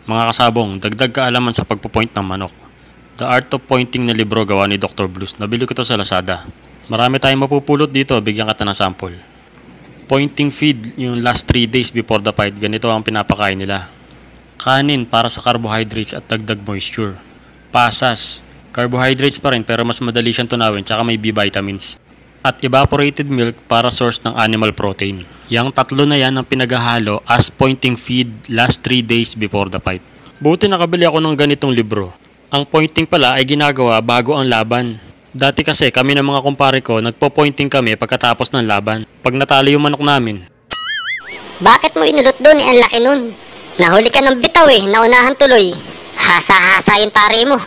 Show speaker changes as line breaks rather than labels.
Mga kasabong, dagdag kaalaman sa pagpo-point ng manok. The Art of Pointing na libro gawa ni Dr. Blues. Nabili ko to sa Lazada. Marami tayong mapupulot dito, bigyan kita ng sample. Pointing feed, yung last 3 days before the fight, ganito ang pinapakain nila. Kanin para sa carbohydrates at dagdag moisture. Pasas, carbohydrates pa rin pero mas madali siyang tunawin tsaka may B vitamins. At evaporated milk para source ng animal protein. Yang tatlo na yan ang pinaghahalo as pointing feed last 3 days before the fight. Buti nakabili ako ng ganitong libro. Ang pointing pala ay ginagawa bago ang laban. Dati kasi kami ng mga kumpare ko, nagpo-pointing kami pagkatapos ng laban. Pag natalo yung manok namin.
Bakit mo inulot doon ang laki nun? Nahuli ka ng bitaw naunahan tuloy. Hasa-hasa yung tari mo.